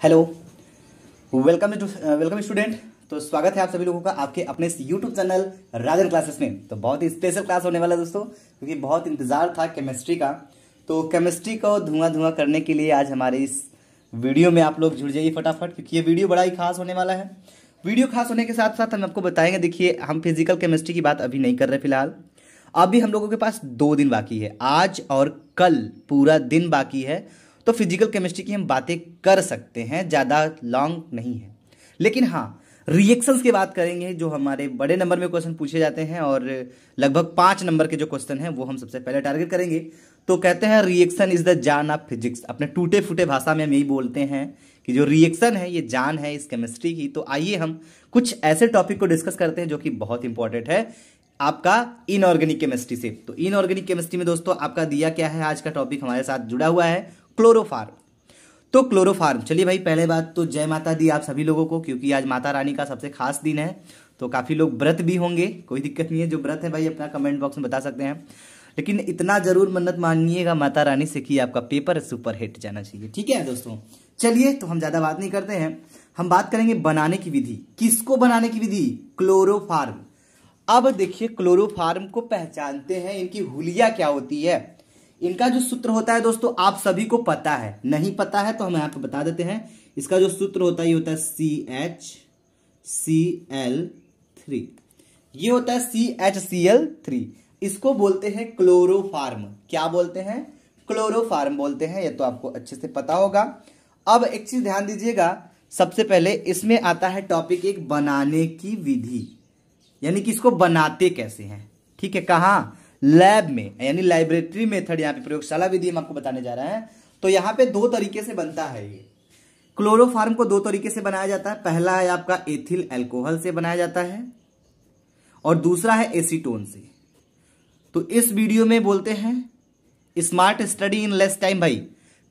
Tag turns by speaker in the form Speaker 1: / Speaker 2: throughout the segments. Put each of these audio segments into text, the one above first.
Speaker 1: Hello, welcome student. तो स्वागत है आप सभी लोगों का आपके अपने इस यूट्यूब चैनल राजन क्लासेस में। तो बहुत ही स्पेशल क्लास होने वाला है दोस्तों, क्योंकि बहुत इंतजार था केमिस्ट्री का। तो केमिस्ट्री को धुआं करने के लिए आज हमारे इस वीडियो में आप लोग जुड़ जाइए फटाफट, क्योंकि ये वीडियो बड़ा ही खास होने वाला है। वीडियो खास होने के साथ साथ हम आपको बताएंगे। देखिए, हम फिजिकल केमिस्ट्री की बात अभी नहीं कर रहे फिलहाल। अभी हम लोगों के पास 2 दिन बाकी है, आज और कल पूरा दिन बाकी है। तो फिजिकल केमिस्ट्री की हम बातें कर सकते हैं, ज़्यादा लॉन्ग नहीं है। लेकिन हाँ, रिएक्शंस की बात करेंगे, जो हमारे बड़े नंबर में क्वेश्चन पूछे जाते हैं और लगभग 5 नंबर के जो क्वेश्चन हैं वो हम सबसे पहले टारगेट करेंगे। तो कहते हैं रिएक्शन इज द जान ऑफ फिजिक्स। अपने टूटे फूटे भाषा में हम यही बोलते हैं कि जो रिएक्शन है ये जान है इस केमिस्ट्री की। तो आइए हम कुछ ऐसे टॉपिक को डिस्कस करते हैं जो कि बहुत इंपॉर्टेंट है आपका इनऑर्गेनिक केमिस्ट्री से। तो इनऑर्गेनिक केमिस्ट्री में दोस्तों आपका दिया क्या है, आज का टॉपिक हमारे साथ जुड़ा हुआ है क्लोरोफार्म। तो क्लोरोफार्म, चलिए भाई, पहले बात तो जय माता दी आप सभी लोगों को, क्योंकि आज माता रानी का सबसे खास दिन है। तो काफ़ी लोग व्रत भी होंगे, कोई दिक्कत नहीं है। जो व्रत है भाई अपना कमेंट बॉक्स में बता सकते हैं, लेकिन इतना जरूर मन्नत मानिएगा माता रानी से कि आपका पेपर सुपर हिट जाना चाहिए। ठीक है दोस्तों, चलिए तो हम ज़्यादा बात नहीं करते हैं, हम बात करेंगे बनाने की विधि। किसको बनाने की विधि? क्लोरोफार्म। अब देखिए, क्लोरोफार्म को पहचानते हैं, इनकी हुलिया क्या होती है। इनका जो सूत्र होता है दोस्तों आप सभी को पता है, नहीं पता है तो हम यहाँ पे बता देते हैं। इसका जो सूत्र होता है ये होता है CHCl3। ये होता है CHCl3। इसको बोलते हैं क्लोरोफार्म। क्या बोलते हैं? क्लोरोफार्म बोलते हैं। ये तो आपको अच्छे से पता होगा। अब एक चीज ध्यान दीजिएगा, सबसे पहले इसमें आता है टॉपिक एक बनाने की विधि, यानी कि इसको बनाते कैसे हैं। ठीक है, कहाँ? लैब में, यानी लाइब्रेटरी मेथड, यहाँ पे प्रयोगशाला विधि हम आपको बताने जा रहे हैं। तो यहाँ पे 2 तरीके से बनता है ये क्लोरोफार्म को। 2 तरीके से बनाया जाता है। पहला है आपका एथिल अल्कोहल से बनाया जाता है और दूसरा है एसीटोन से। तो इस वीडियो में बोलते हैं smart study in less time. भाई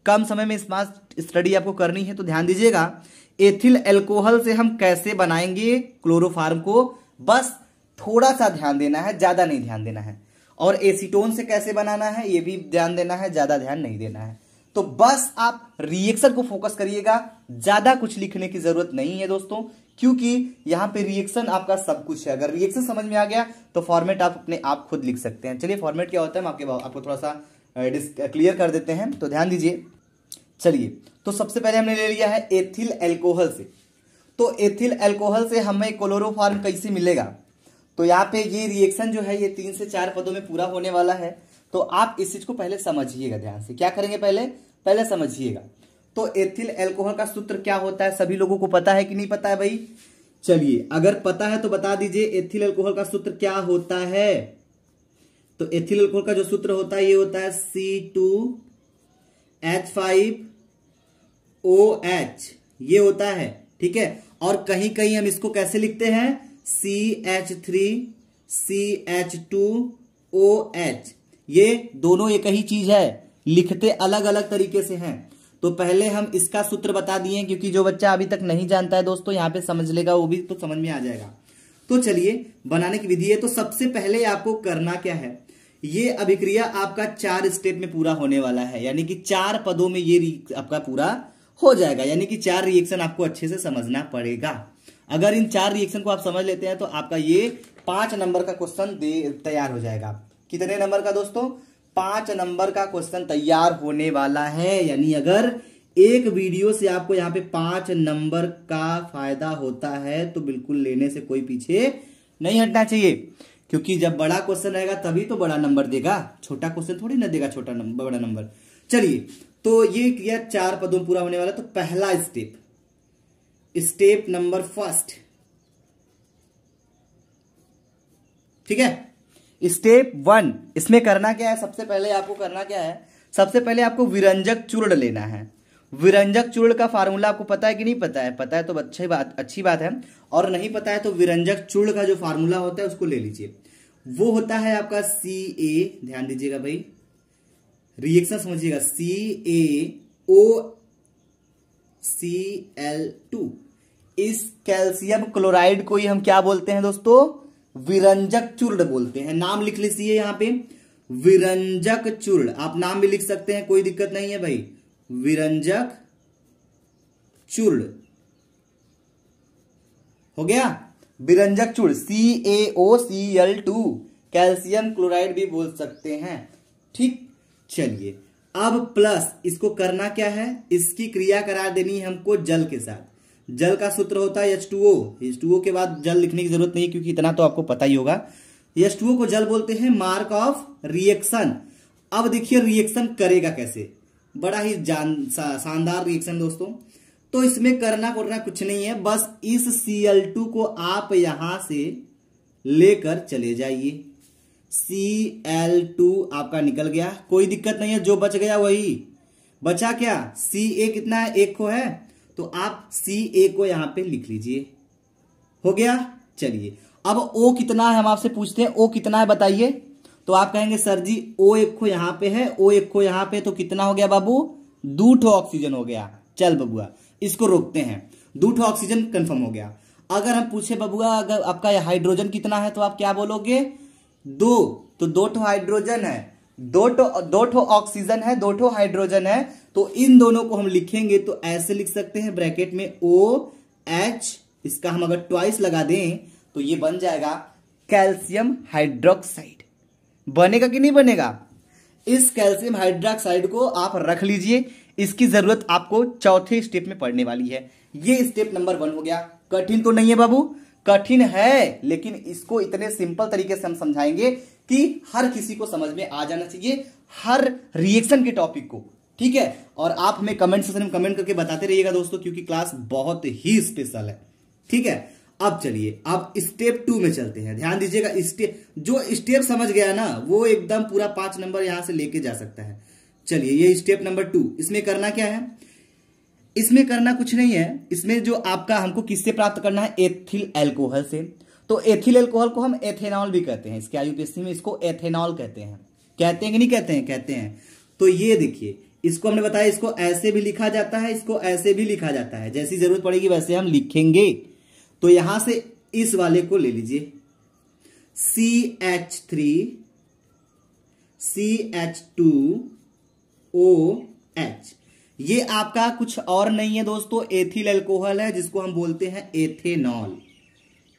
Speaker 1: कम समय में स्मार्ट स्टडी आपको करनी है, तो ध्यान दीजिएगा। एथिल अल्कोहल से हम कैसे बनाएंगे क्लोरोफार्म को, बस थोड़ा सा ध्यान देना है, ज्यादा नहीं ध्यान देना है। और एसीटोन से कैसे बनाना है ये भी ध्यान देना है, ज्यादा ध्यान नहीं देना है। तो बस आप रिएक्शन को फोकस करिएगा, ज्यादा कुछ लिखने की जरूरत नहीं है दोस्तों, क्योंकि यहां पे रिएक्शन आपका सब कुछ है। अगर रिएक्शन समझ में आ गया तो फॉर्मेट आप अपने आप खुद लिख सकते हैं। चलिए, फॉर्मेट क्या होता है हम आपको थोड़ा सा क्लियर कर देते हैं, तो ध्यान दीजिए। चलिए, तो सबसे पहले हमने ले लिया है एथिल अल्कोहल से। तो एथिल अल्कोहल से हमें क्लोरोफार्म कैसे मिलेगा? तो यहाँ पे ये रिएक्शन जो है ये 3 से 4 पदों में पूरा होने वाला है। तो आप इस चीज को पहले समझिएगा ध्यान से। क्या करेंगे? पहले समझिएगा। तो एथिल अल्कोहल का सूत्र क्या होता है, सभी लोगों को पता है कि नहीं पता है भाई? चलिए, अगर पता है तो बता दीजिए एथिल अल्कोहल का सूत्र क्या होता है। तो एथिल अल्कोहल का जो सूत्र होता है ये होता है C2H5OH, ये होता है। ठीक है, और कहीं कहीं हम इसको कैसे लिखते हैं? CH3CH2OH। ये दोनों एक ही चीज है, लिखते अलग अलग तरीके से हैं। तो पहले हम इसका सूत्र बता दिए, क्योंकि जो बच्चा अभी तक नहीं जानता है दोस्तों यहाँ पे समझ लेगा, वो भी तो समझ में आ जाएगा। तो चलिए, बनाने की विधि है। तो सबसे पहले आपको करना क्या है, ये अभिक्रिया आपका 4 स्टेप में पूरा होने वाला है, यानी कि 4 पदों में ये आपका पूरा हो जाएगा। यानी कि 4 रिएक्शन आपको अच्छे से समझना पड़ेगा। अगर इन 4 रिएक्शन को आप समझ लेते हैं तो आपका ये 5 नंबर का क्वेश्चन तैयार हो जाएगा। कितने नंबर का दोस्तों? 5 नंबर का क्वेश्चन तैयार होने वाला है। यानी अगर एक वीडियो से आपको यहाँ पे 5 नंबर का फायदा होता है तो बिल्कुल लेने से कोई पीछे नहीं हटना चाहिए, क्योंकि जब बड़ा क्वेश्चन आएगा तभी तो बड़ा नंबर देगा, छोटा क्वेश्चन थोड़ी ना देगा छोटा नंबर बड़ा नंबर। चलिए, तो ये किया 4 पदों पूरा होने वाला। तो पहला स्टेप नंबर 1, ठीक है, स्टेप 1। इसमें करना क्या है? सबसे पहले आपको करना क्या है, सबसे पहले आपको विरंजक चूर्ण लेना है। विरंजक चूर्ण का फार्मूला आपको पता है कि नहीं पता है? पता है तो अच्छी बात है, और नहीं पता है तो विरंजक चूर्ण का जो फार्मूला होता है उसको ले लीजिए। वो होता है आपका Ca, ध्यान दीजिएगा भाई, रिएक्शन समझिएगा, CaOCl2। इस कैल्शियम क्लोराइड को ही हम क्या बोलते हैं दोस्तों? विरंजक चूर्ण बोलते हैं। नाम लिख लीजिए यहाँ पे, विरंजक चूर्ण। आप नाम भी लिख सकते हैं, कोई दिक्कत नहीं है भाई। विरंजक चूर्ण हो गया, विरंजक चूर्ण CaOCl2, कैल्शियम क्लोराइड भी बोल सकते हैं। ठीक, चलिए अब प्लस इसको करना क्या है, इसकी क्रिया करा देनी है हमको जल के साथ। जल का सूत्र होता है H2O। H2O के बाद जल लिखने की जरूरत नहीं क्योंकि इतना तो आपको पता ही होगा। H2O को जल बोलते हैं, मार्क ऑफ रिएक्शन। अब देखिए रिएक्शन करेगा कैसे, बड़ा ही शानदार रिएक्शन दोस्तों। तो इसमें करना कुछ नहीं है, बस इस Cl2 को आप यहां से लेकर चले जाइए। Cl2 आपका निकल गया, कोई दिक्कत नहीं है, जो बच गया वही बचा। क्या Ca कितना है, 1 को है, तो आप Ca को यहां पे लिख लीजिए, हो गया। चलिए अब O कितना है, हम आपसे पूछते हैं O कितना है बताइए, तो आप कहेंगे सर जी O एक को यहां पे है, O एक को यहां पे, तो कितना हो गया बाबू, 2 ठो ऑक्सीजन हो गया। चल बबुआ इसको रोकते हैं, 2 ठो ऑक्सीजन कंफर्म हो गया। अगर हम पूछे बबुआ अगर आपका हाइड्रोजन कितना है, तो आप क्या बोलोगे, 2, तो 2 ठो हाइड्रोजन है, 2 ठो ऑक्सीजन है, 2 ठो हाइड्रोजन है, तो इन दोनों को हम लिखेंगे तो ऐसे लिख सकते हैं ब्रैकेट में OH, इसका हम अगर ट्वाइस लगा दें तो ये बन जाएगा कैल्शियम हाइड्रोक्साइड। बनेगा कि नहीं बनेगा, इस कैल्शियम हाइड्रोक्साइड को आप रख लीजिए, इसकी जरूरत आपको चौथे स्टेप में पड़ने वाली है। ये स्टेप नंबर 1 हो गया। कठिन तो नहीं है बाबू, कठिन है लेकिन इसको इतने सिंपल तरीके से हम समझाएंगे कि हर किसी को समझ में आ जाना चाहिए, हर रिएक्शन के टॉपिक को। ठीक है, और आप हमें कमेंट सेक्शन में कमेंट करके बताते रहिएगा दोस्तों, क्योंकि क्लास बहुत ही स्पेशल है। ठीक है, अब चलिए अब स्टेप 2 में चलते हैं। ध्यान दीजिएगा, जो स्टेप समझ गया ना वो एकदम पूरा 5 नंबर यहां से लेके जा सकता है। चलिए ये स्टेप नंबर 2, इसमें करना क्या है, इसमें करना कुछ नहीं है। इसमें जो आपका हमको किससे प्राप्त करना है, एथिल अल्कोहल से। तो एथिल अल्कोहल को हम एथेनॉल भी कहते हैं, इसके IUPAC में इसको एथेनॉल कहते हैं। कहते हैं कि नहीं कहते हैं, कहते हैं। तो ये देखिए, इसको हमने बताया, इसको ऐसे भी लिखा जाता है, इसको ऐसे भी लिखा जाता है, जैसी जरूरत पड़ेगी वैसे हम लिखेंगे। तो यहां से इस वाले को ले लीजिए, CH3 CH2OH। ये आपका कुछ और नहीं है दोस्तों, एथिल अल्कोहल है, जिसको हम बोलते हैं एथेनॉल।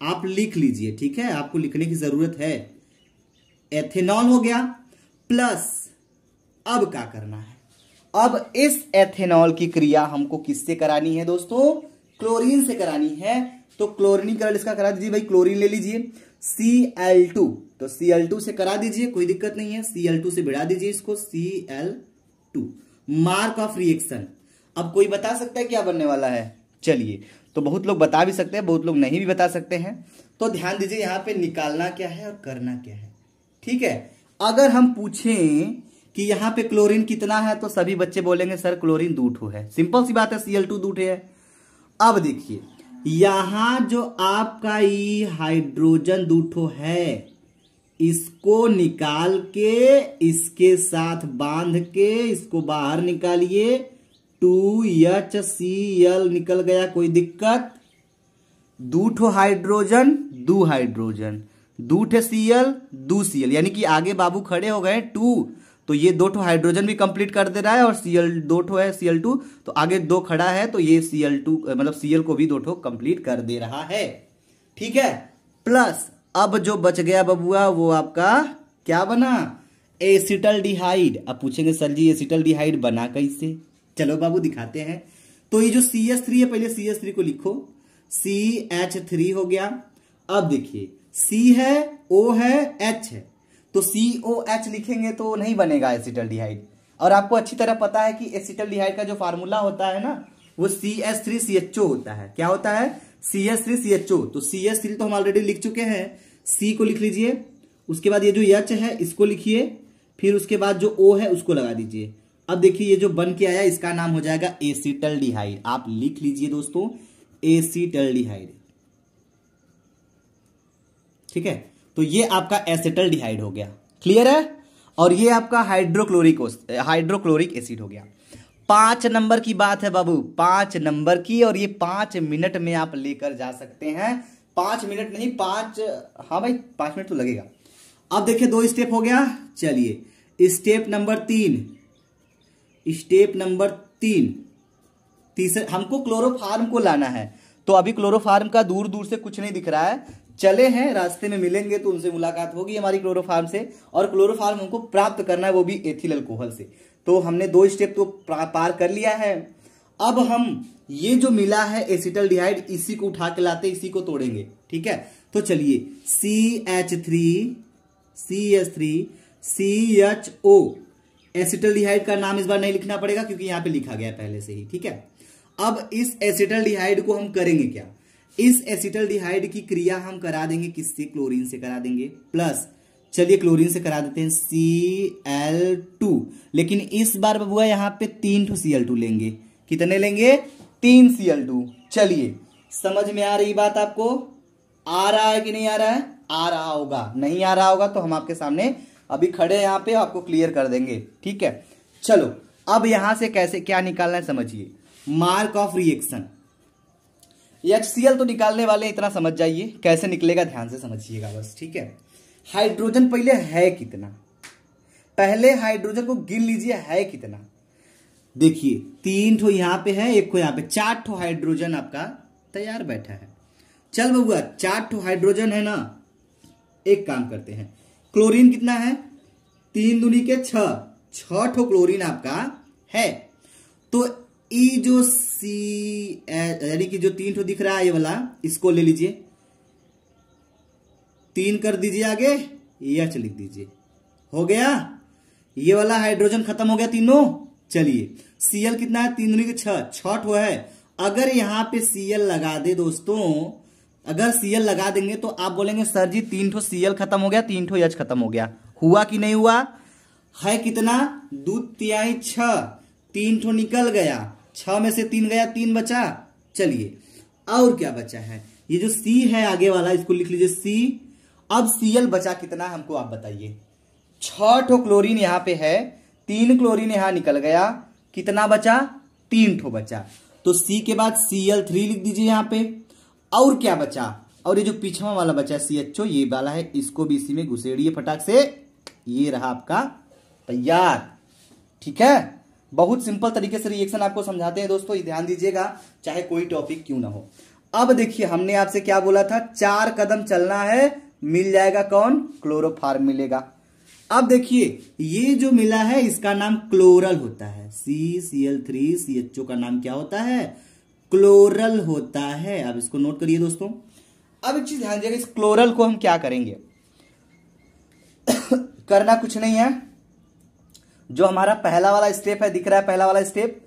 Speaker 1: आप लिख लीजिए, ठीक है, आपको लिखने की जरूरत है। एथेनॉल हो गया। प्लस अब क्या करना है, अब इस एथेनॉल की क्रिया हमको किससे करानी है दोस्तों, क्लोरीन से करानी है। तो क्लोरीनीकरण इसका करा दीजिए भाई, क्लोरीन ले लीजिए, Cl2, तो Cl2 से करा दीजिए, कोई दिक्कत नहीं है, Cl2 से बढ़ा दीजिए इसको, Cl2। मार्क ऑफ रिएक्शन, अब कोई बता सकता है क्या बनने वाला है, चलिए, तो बहुत लोग बता भी सकते हैं, बहुत लोग नहीं भी बता सकते हैं। तो ध्यान दीजिए यहां पे निकालना क्या है और करना क्या है। ठीक है, अगर हम पूछें कि यहां पे क्लोरीन कितना है, तो सभी बच्चे बोलेंगे सर क्लोरीन 2 ठो है, सिंपल सी बात है, Cl2 2 ठो है। अब देखिए यहां जो आपका ये हाइड्रोजन 2 ठो है, इसको निकाल के इसके साथ बांध के इसको बाहर निकालिए, 2HCl निकल गया, कोई दिक्कत, 2 ठो हाइड्रोजन 2 हाइड्रोजन, 2 ठे Cl 2 Cl, यानी कि आगे बाबू खड़े हो गए 2, तो ये 2 ठो हाइड्रोजन भी कंप्लीट कर दे रहा है, और Cl 2 ठो है Cl2, तो आगे 2 खड़ा है, तो ये Cl2 मतलब Cl को भी 2 ठो कंप्लीट कर दे रहा है। ठीक है, प्लस अब जो बच गया बबुआ वो आपका क्या बना, एसिटल्डिहाइड। अब पूछेंगे सर जी एसिटल्डिहाइड बना कैसे, चलो बाबू दिखाते हैं। तो ये जो CH3 है, पहले CH3 को लिखो, CH3 हो गया। अब देखिए C है, O है, H है, तो COH लिखेंगे तो नहीं बनेगा एसिटल्डिहाइड। और आपको अच्छी तरह पता है कि एसिटल्डिहाइड का जो फार्मूला होता है ना, वो CH3CHO होता है। क्या होता है, CH3CHO। तो CH3 तो हम ऑलरेडी लिख चुके हैं, C को लिख लीजिए, उसके बाद ये जो H है इसको लिखिए, फिर उसके बाद जो O है उसको लगा दीजिए। अब देखिए ये जो बन के आया इसका नाम हो जाएगा एसिटल्डिहाइड। आप लिख लीजिए दोस्तों, एसिटल्डिहाइड। ठीक है, तो ये आपका एसिटल्डिहाइड हो गया, क्लियर है। और ये आपका हाइड्रोक्लोरिक एसिड हो गया। 5 नंबर की बात है बाबू, 5 नंबर की, और ये 5 मिनट में आप लेकर जा सकते हैं। 5 मिनट नहीं, 5, हाँ भाई 5 मिनट तो लगेगा। अब देखिए 2 स्टेप हो गया। चलिए स्टेप नंबर 3, स्टेप नंबर 3, तीसरे हमको क्लोरोफार्म को लाना है, तो अभी क्लोरोफार्म का दूर दूर से कुछ नहीं दिख रहा है, चले हैं रास्ते में मिलेंगे तो उनसे मुलाकात होगी हमारी क्लोरोफार्म से, और क्लोरोफार्म हमको प्राप्त करना है वो भी एथिल अल्कोहल से। तो हमने 2 स्टेप तो पार कर लिया है। अब हम ये जो मिला है एसिटल्डिहाइड, इसी को उठा के लाते, इसी को तोड़ेंगे, ठीक है। तो चलिए CH3CH3CHO, एसिटल्डिहाइड का नाम इस बार नहीं लिखना पड़ेगा क्योंकि यहां पे लिखा गया है पहले से ही, ठीक है। अब इस एसिटल्डिहाइड को हम करेंगे क्या, इस एसिटल्डिहाइड की क्रिया हम करा देंगे किससे, क्लोरीन से करा देंगे, प्लस चलिए क्लोरीन से करा देते हैं Cl2, लेकिन इस बार बबुआ यहां पे 3 Cl2 लेंगे। कितने लेंगे, 3 Cl2। चलिए समझ में आ रही बात आपको, आ रहा है कि नहीं आ रहा है, आ रहा होगा, नहीं आ रहा होगा तो हम आपके सामने अभी खड़े यहां पे आपको क्लियर कर देंगे, ठीक है। चलो अब यहां से कैसे क्या निकालना है समझिए, मार्क ऑफ रिएक्शन, HCl तो निकालने वाले, इतना समझ जाइए, कैसे निकलेगा ध्यान से समझिएगा बस, ठीक है। हाइड्रोजन पहले है कितना, पहले हाइड्रोजन को गिन लीजिए है कितना, देखिए 3 ठो यहां पे है, 1 को यहां पे, 4 ठो हाइड्रोजन आपका तैयार बैठा है। चल बबुआ 4 ठो हाइड्रोजन है ना, एक काम करते हैं, क्लोरीन कितना है, 3 दूनी के 6 ठो क्लोरीन आपका है। तो ई जो सी यानी कि जो 3 ठो दिख रहा है ये वाला, इसको ले लीजिए, 3 कर दीजिए आगे, H लिख दीजिए, हो गया, ये वाला हाइड्रोजन खत्म हो गया तीनों। चलिए Cl कितना है, 3 दूनी के 6 ठो है। अगर यहां पे Cl लगा दे दोस्तों, अगर Cl लगा देंगे तो आप बोलेंगे सर जी 3 ठो Cl खत्म हो गया, 3 ठो H खत्म हो गया, हुआ कि नहीं हुआ, है कितना, 2 तिहाई 6, 3 ठो निकल गया, 6 में से 3 गया, 3 बचा। चलिए और क्या बचा है, ये जो C है आगे वाला, इसको लिख लीजिए C। अब Cl बचा कितना हमको आप बताइए, 6 ठो क्लोरीन यहां पे है, 3 क्लोरीन यहां निकल गया, कितना बचा, 3 ठो बचा। तो C के बाद Cl3 लिख दीजिए यहां पे। और क्या बचा, और ये जो पीछवा वाला बचा CHO, ये वाला है, इसको भी इसी में घुसेड़िए फटाक से, ये रहा आपका तैयार, ठीक है। बहुत सिंपल तरीके से रिएक्शन आपको समझाते हैं दोस्तों, ये ध्यान दीजिएगा, चाहे कोई टॉपिक क्यों ना हो। अब देखिए हमने आपसे क्या बोला था, 4 कदम चलना है, मिल जाएगा कौन, क्लोरोफार्म मिलेगा। अब देखिए ये जो मिला है इसका नाम क्लोरल होता है, CCl3CHO का नाम क्या होता है, क्लोरल होता है। अब इसको नोट करिए दोस्तों। अब एक चीज ध्यान दीजिएगा, इस क्लोरल को हम क्या करेंगे करना कुछ नहीं है, जो हमारा पहला वाला स्टेप है, दिख रहा है पहला वाला स्टेप,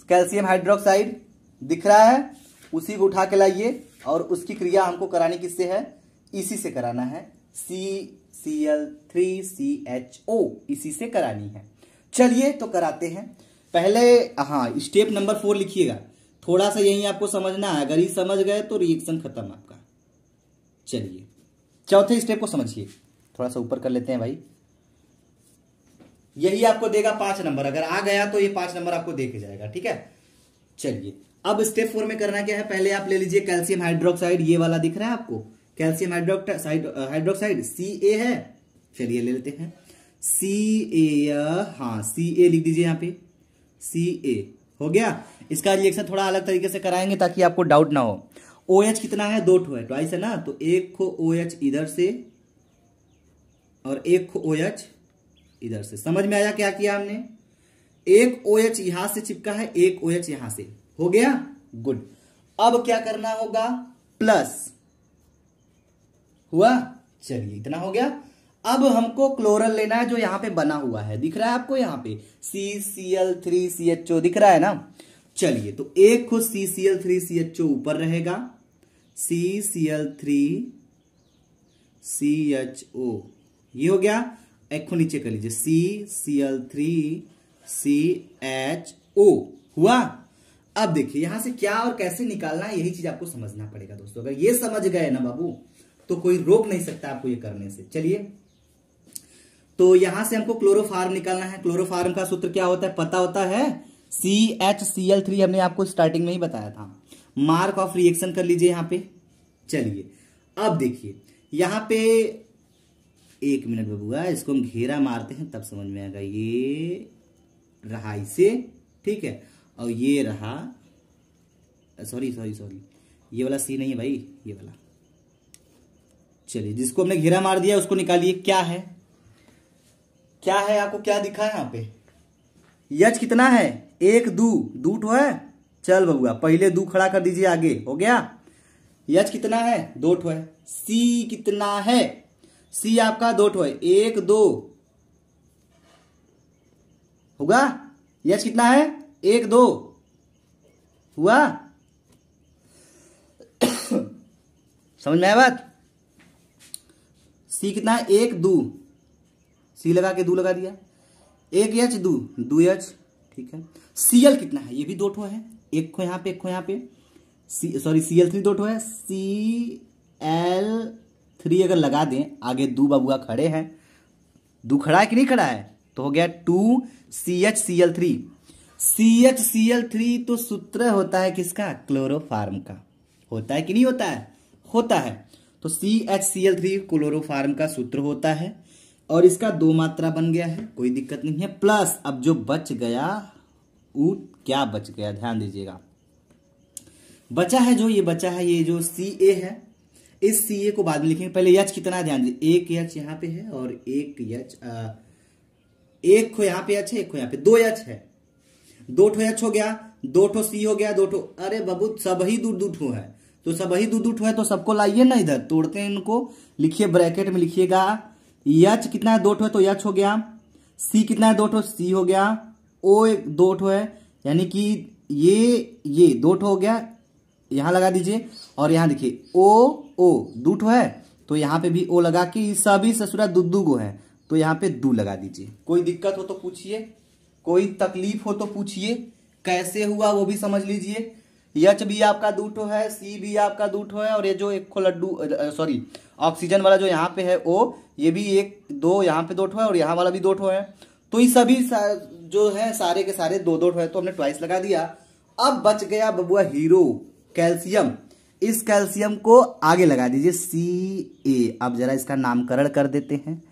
Speaker 1: कैल्शियम हाइड्रोक्साइड दिख रहा है, उसी को उठा के लाइए, और उसकी क्रिया हमको करानी किससे है, इसी से कराना है, CCl3CHO, इसी से करानी है। चलिए तो कराते हैं। पहले हाँ स्टेप नंबर 4 लिखिएगा, थोड़ा सा यही आपको समझना है, अगर ये समझ गए तो रिएक्शन खत्म आपका। चलिए चौथे स्टेप को समझिए, थोड़ा सा ऊपर कर लेते हैं भाई, यही आपको देगा 5 नंबर, अगर आ गया तो ये 5 नंबर आपको दे के जाएगा, ठीक है। चलिए अब स्टेप 4 में करना क्या है, पहले आप ले लीजिए कैल्शियम हाइड्रोक्साइड, ये वाला दिख रहा है आपको, कैल्शियम हाइड्रोक्साइड Ca है, चलिए ले लेते हैं Ca, हाँ Ca लिख दीजिए यहाँ पे, Ca हो गया। इसका रिएक्शन थोड़ा अलग तरीके से कराएंगे ताकि आपको डाउट ना हो। OH कितना है, 2 ठो है, ट्वाइस है ना, तो 1 को OH इधर से और 1 को OH इधर से। समझ में आया क्या किया हमने, 1 OH यहां से चिपका है, 1 OH यहां से, हो गया, गुड। अब क्या करना होगा, प्लस हुआ, चलिए इतना हो गया। अब हमको क्लोरल लेना है जो यहां पे बना हुआ है, दिख रहा है आपको यहाँ पे CCl3CHO दिख रहा है ना। चलिए तो 1 को CCl3CHO ऊपर रहेगा, CCl3CHO ये हो गया, एक को नीचे कर लीजिए CCl3CHO हुआ। अब देखिए यहां से क्या और कैसे निकालना है, यही चीज आपको समझना पड़ेगा दोस्तों। अगर ये समझ गए ना बाबू तो कोई रोक नहीं सकता आपको ये करने से। चलिए तो यहां से हमको क्लोरोफार्म निकालना है। क्लोरोफार्म का सूत्र क्या होता है पता होता है, CHCl3 हमने आपको स्टार्टिंग में ही बताया था। मार्क ऑफ रिएक्शन कर लीजिए यहां पे। चलिए अब देखिए यहां पे 1 मिनट बबुआ, इसको हम घेरा मारते हैं तब समझ में आएगा। ये रहा इसे, ठीक है, और ये रहा सॉरी सॉरी सॉरी, ये वाला सी नहीं है भाई, ये वाला। चलिए, जिसको हमने घेरा मार दिया उसको निकालिए। क्या है, क्या है, आपको क्या दिखा है यहाँ पे? यच कितना है? एक दू ठो है। चल बबुआ, पहले दू खड़ा कर दीजिए आगे, हो गया। यच कितना है? 2 ठो है। सी कितना है? सी आपका 2 ठो है, 1 2 होगा। यच कितना है? 1 2 हुआ। समझ में आया बात? सी कितना है? 1 2, सी लगा के दू लगा दिया। 1 यच दू यच, ठीक है। सीएल कितना है? ये भी 2 ठो है, एक खो यहाँ पे, एक खो यहाँ पे। सॉरी, CL3 2 ठो है। CL3 अगर लगा दें आगे, दू बबुआ खड़े हैं, दू खड़ा है कि नहीं खड़ा है? तो हो गया 2CHCl3। CHCl3 तो सूत्र होता है किसका? क्लोरोफार्म का। होता है कि नहीं होता है? होता है। तो CHCl3 क्लोरोफार्म का सूत्र होता है, और इसका 2 मात्रा बन गया है, कोई दिक्कत नहीं है। प्लस अब जो बच गया, वो क्या बच गया, ध्यान दीजिएगा। बचा है जो, ये बचा है, ये जो Ca है, इस Ca को बाद में लिखेंगे। पहले H कितना है ध्यान दीजिए, 1 H यहाँ पे है और 1 H, एक खो यहाँ पे H है, एक खो यहाँ पे, 2 H है। 2 ठो H हो गया, 2 ठो C हो गया, 2 ठो, अरे बाबू सब ही दू ठो है, तो सब ही दू ठो है, तो सबको लाइए ना इधर, तोड़ते हैं इनको। लिखिए, ब्रैकेट में लिखिएगा, H कितना है? 2 ठो है, तो H हो गया। C कितना है? 2 ठो, C हो गया। O 2 ठो है, यानी कि ये 2 ठो हो गया, यहां लगा दीजिए। और यहां देखिए O 2 ठो है, तो यहां पे भी O लगा के, सभी ससुरा दू गो है, तो यहां पे दू लगा दीजिए। कोई दिक्कत हो तो पूछिए, कोई तकलीफ हो तो पूछिए, कैसे हुआ वो भी समझ लीजिए। H भी आपका 2 ठो है, C भी आपका 2 ठो है, और ये जो एक खो लड्डू, सॉरी ऑक्सीजन वाला जो यहाँ पे है O, ये भी 1 2 यहाँ पे 2 ठो है, और यहाँ वाला भी 2 ठो है। तो ये सभी जो है सारे के सारे 2 2 ठो है, तो हमने ट्वाइस लगा दिया। अब बच गया बबुआ हीरो, कैल्शियम। इस कैल्शियम को आगे लगा दीजिए, Ca। अब जरा इसका नामकरण कर देते हैं।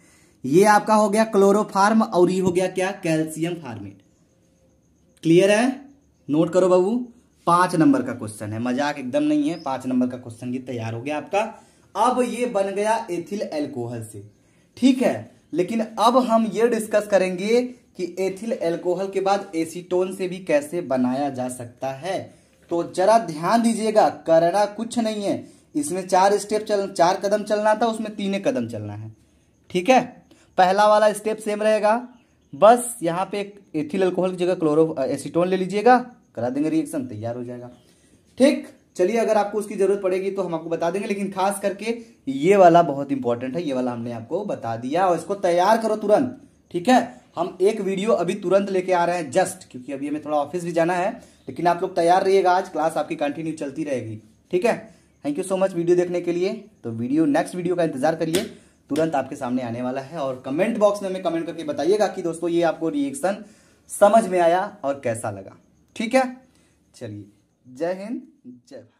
Speaker 1: ये आपका हो गया क्लोरोफार्म, और ये हो गया क्या? Calcium format. क्लियर है? नोट करो बाबू, 5 नंबर का क्वेश्चन है, मजाक एकदम नहीं है। 5 नंबर का क्वेश्चन ये तैयार हो गया आपका। अब ये बन गया एथिल एल्कोहल से, ठीक है। लेकिन अब हम ये डिस्कस करेंगे कि एथिल एल्कोहल के बाद एसीटोन से भी कैसे बनाया जा सकता है। तो जरा ध्यान दीजिएगा, करना कुछ नहीं है इसमें। 4 कदम चलना था, उसमें 3 कदम चलना है, ठीक है। पहला वाला स्टेप सेम रहेगा, बस यहाँ पे एक एथिल अल्कोहल की जगह एसीटोन ले लीजिएगा, करा देंगे, रिएक्शन तैयार हो जाएगा। ठीक, चलिए, अगर आपको उसकी जरूरत पड़ेगी तो हम आपको बता देंगे, लेकिन खास करके ये वाला बहुत इंपॉर्टेंट है, ये वाला हमने आपको बता दिया, और इसको तैयार करो तुरंत, ठीक है। हम एक वीडियो अभी तुरंत लेके आ रहे हैं जस्ट, क्योंकि अभी हमें थोड़ा ऑफिस भी जाना है, लेकिन आप लोग तैयार रहिएगा, आज क्लास आपकी कंटिन्यू चलती रहेगी, ठीक है। Thank you so much video देखने के लिए। तो नेक्स्ट वीडियो का इंतजार करिए, तुरंत आपके सामने आने वाला है। और कमेंट बॉक्स में हमें कमेंट करके बताइएगा कि दोस्तों ये आपको रिएक्शन समझ में आया और कैसा लगा, ठीक है। चलिए, जय हिंद, जय भारत।